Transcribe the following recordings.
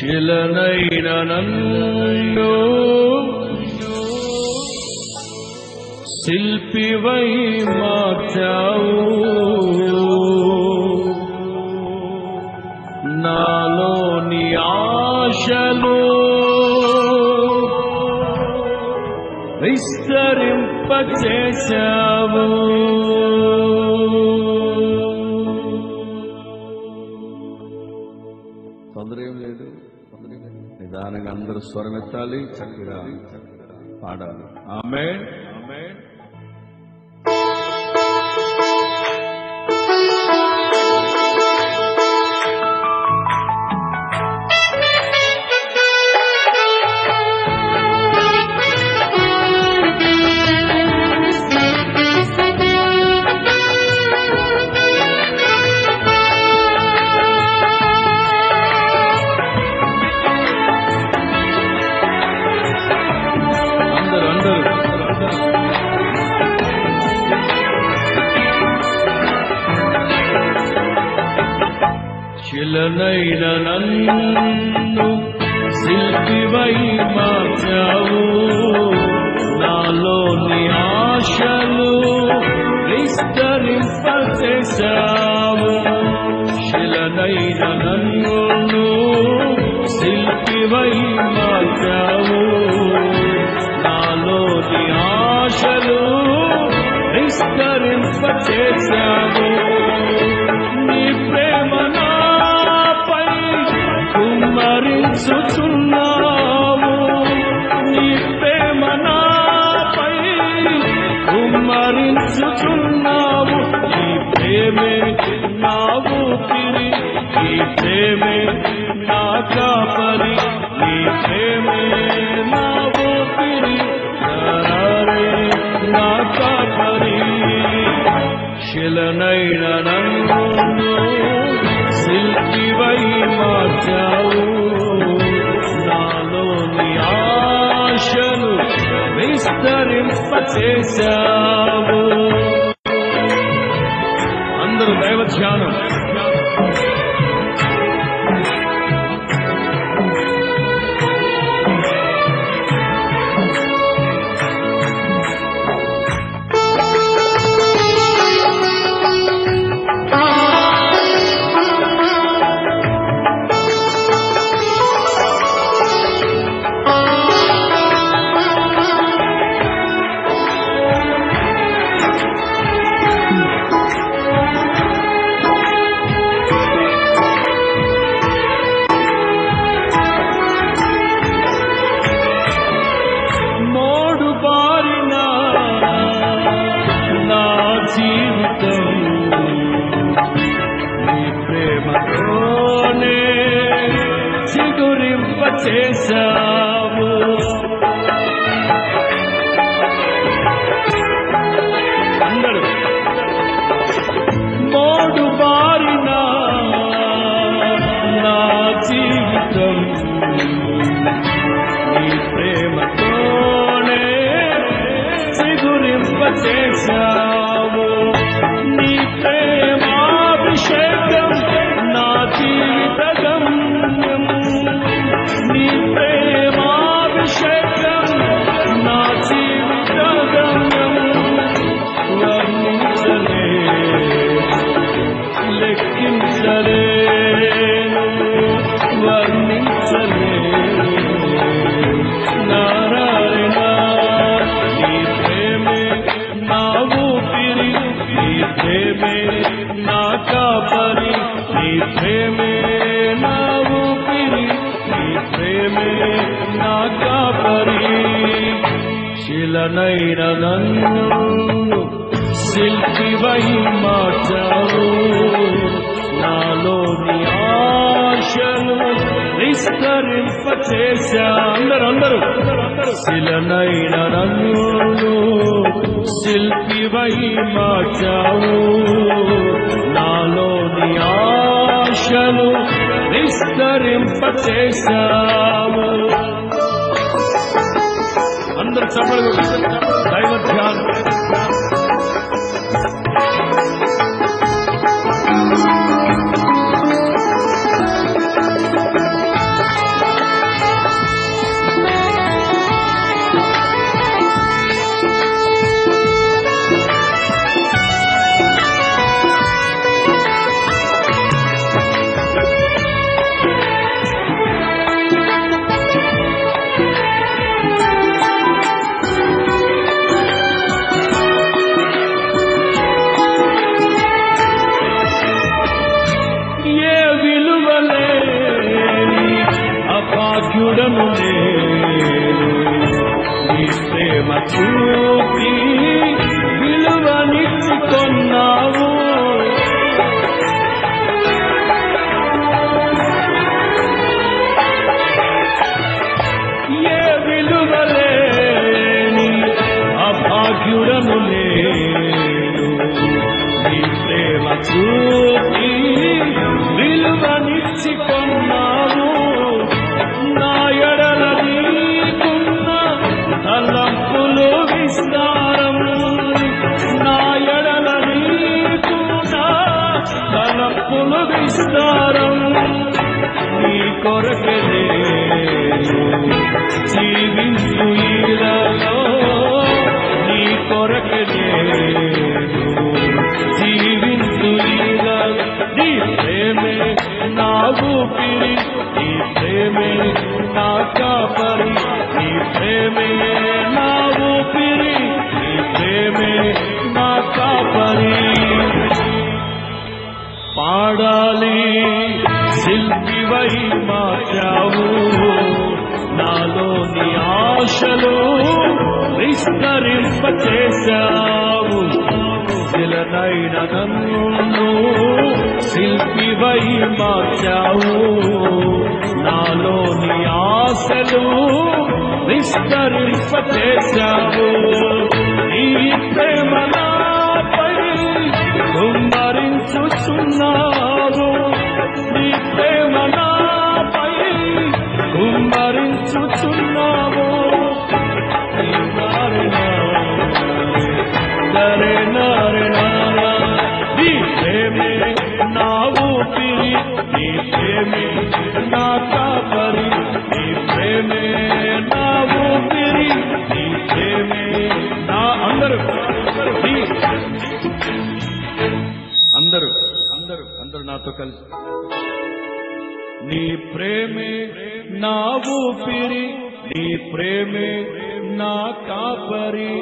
శిలనైన నన్ను శిల్పివై మార్చావు, నాలోని ఆశలు విస్తరింపచేశావు. తొందర ఏం లేదు, నిదానంగా అందరూ స్వరమెత్తాలి, చక్కగా పాడాలి. ఆమేన్. శిలనైన నన్ను శిల్పివై మార్చావు, నాలోని ఆశలు విస్తరింపచేశావు. శిలనైన నన్ను శిల్పివై మార్చావు, నాలోని ఆశలు విస్తరింపచేశావు. నీ ప్రేమ కుమ్మరించుచున్నావు, నీ ప్రేమ నాపై కుమ్మరించుచున్నావు. ఈ ప్రేమే నా ఊపిరి, ఈ ప్రేమే నా కాపరి, ఈ ప్రేమే నా ఊపిరి, నా కాపరి. శిలనైన నన్ను శిల్పివై మార్చావు, నాలోని ఆశలు విస్తరింపచేశావు. అందరూ దైవ ధ్యానం. చేశావు అందరూ మోడు బారిన నా జీవితం నీ ప్రేమతోనే చిగురింపచేశావు. నీ ప్రేమాభిషేకం నా జీవిత గమ్యం, నీ ప్రేమాభిషేకం నా జీవిత గమ్యం. వర్ణించలేను, లెక్కించలేను, వర్ణించలేను. నారాయణ నీ ప్రేమే నా ఊపిరి, శిలనైన నన్ను శిల్పివై మార్చావు, నాలోని ఆశలు విస్తరింపచేశా. అందరూ శిలనైన నన్ను శిల్పివై మార్చావు, నాలోని ఆశలు విస్తరింపచేశావు. అందరూ చప్పట్లు దైవ ధ్యానం. అభాగ్యుడను నేను, నీ ప్రేమ చూపి విలువనిచ్చుకొన్నావు. ఏ విలువలేని అభాగ్యుడను నేను, నీ ప్రేమ చూపి విలువనిచ్చుకొన్నావు. నా ఎడల నీకున్న తలంపులు విస్తారం, నా ఎడల నీకున్న తలంపులు విస్తారం. నీ కొరకే జీవించు ఈలలో, నీ కొరకే జీవించు ఈలలో. నీ ప్రేమే నా ఊపిరి, నీ ప్రేమే నా కాపరి, నీ ప్రేమే నా ఊపిరి, నీ ప్రేమే నా కాపరి. పాడాలి శిల్పివై మార్చావు, నాలోని ఆశలు విస్తరింపచేశావు. శిలనైన నన్ను శిల్పివై మార్చావు, నాలోని ఆశలు విస్తరింపచేశావు. నీ ప్రేమ నాపై కుమ్మరించుచున్నావు, నీ ప్రేమ నాపై కుమ్మరించుచున్నావు. నీ ప్రేమే నా ఊపిరి, నీ ప్రేమే నా కాపరి, నీ ప్రేమే నా ఊపిరి, నీ ప్రేమే నా అందరూ నాతో కలిసి. నీ ప్రేమే నా ఊపిరి, నీ ప్రేమే నా కాపరి.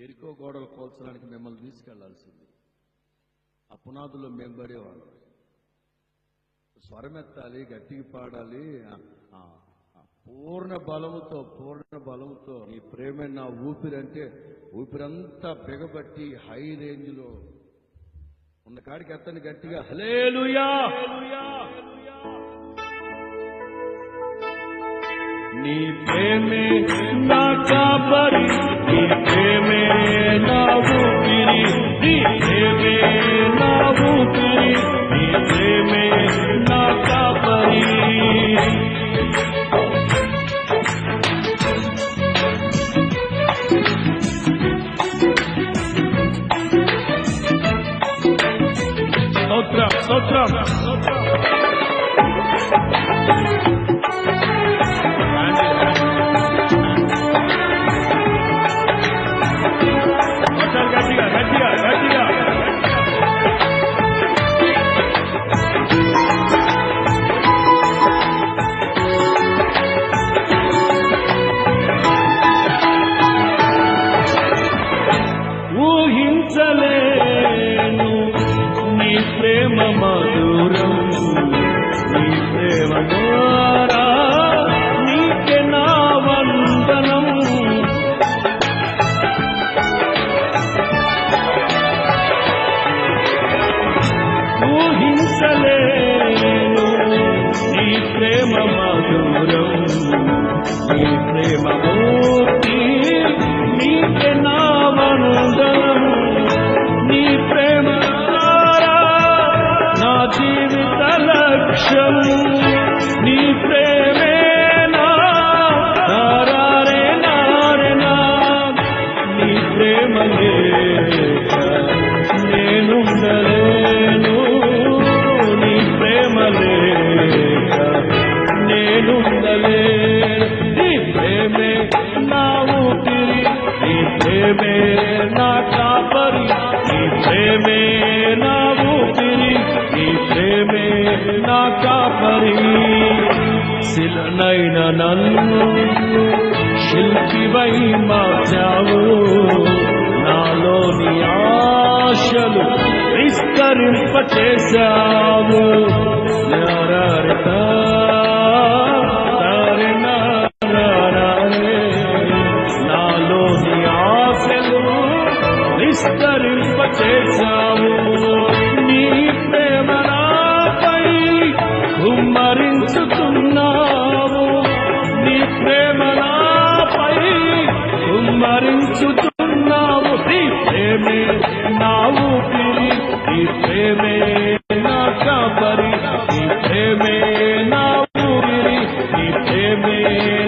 ఎరికో గోడలు కోల్చడానికి మిమ్మల్ని తీసుకెళ్లాల్సింది. ఆ పునాదుల్లో మేము పడేవాళ్ళం. స్వరమెత్తాలి, గట్టిగా పాడాలి, పూర్ణ బలముతో నీ ప్రేమే నా ఊపిరి అంటే ఊపిరంతా బిగబట్టి హై రేంజ్ లో ఉన్న కాడికి ఎత్తని గట్టిగా హల్లెలూయా. నీ ప్రేమే నా కాపరి, నీ ప్రేమే నా ఊపిరి, నీ ప్రేమే నా ఊపిరి, నీ ప్రేమే నా కాపరి. స్తోత్రం. ప్రేమే నా కాపరి, నీ ప్రేమే నా ఊపిరి, నీ ప్రేమే నా కాపరి. శిలనైన నన్ను శిల్పివై మార్చావు, నాలోని ఆశలు విస్తరింపచేశావు. నాలోని ఆశలు విస్తరింపచేశావు. నీ ప్రేమ నాపై కుమ్మరించుతున్నావు, నీ ప్రేమ నాపై కుమ్మరించుతున్నావు. నీ ప్రేమే నా ఊపిరి, నీ ప్రేమే నా కాపరి, నీ ప్రేమే నా ఊపిరి, నీ ప్రేమే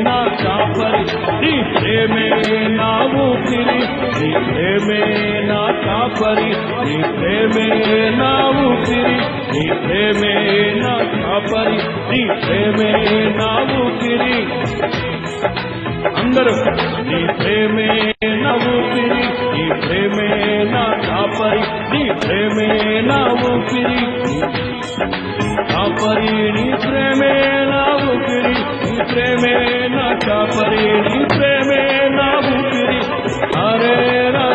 నా కాపరి, నీ ప్రేమే నా ఊపిరి, నీ ప్రేమే నా కాపరి, నీ ప్రేమే నా ఊపిరి, నీ ప్రేమే నా కాపరి, నీ ప్రేమే నా ఊపిరి. అందరూ నీ ప్రేమే నా ఊపిరి, నీ ప్రేమే నా కాపరి, నీ ప్రేమే నా ఊపిరి కాపరి, నీ ప్రేమే నా ఊపిరి, నీ ప్రేమే నా కాపరి, నీ ప్రేమే నా ఊపిరి. హరే రే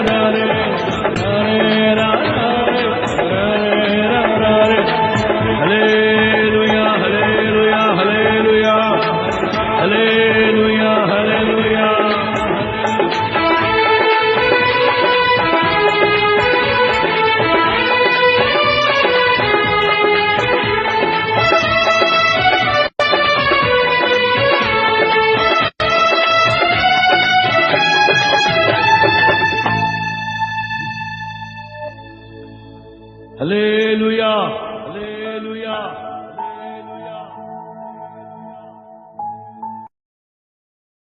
హల్లెలూయా హల్లెలూయా హల్లెలూయా హల్లెలూయా హల్లెలూయా. హల్లెలూయా హల్లెలూయా.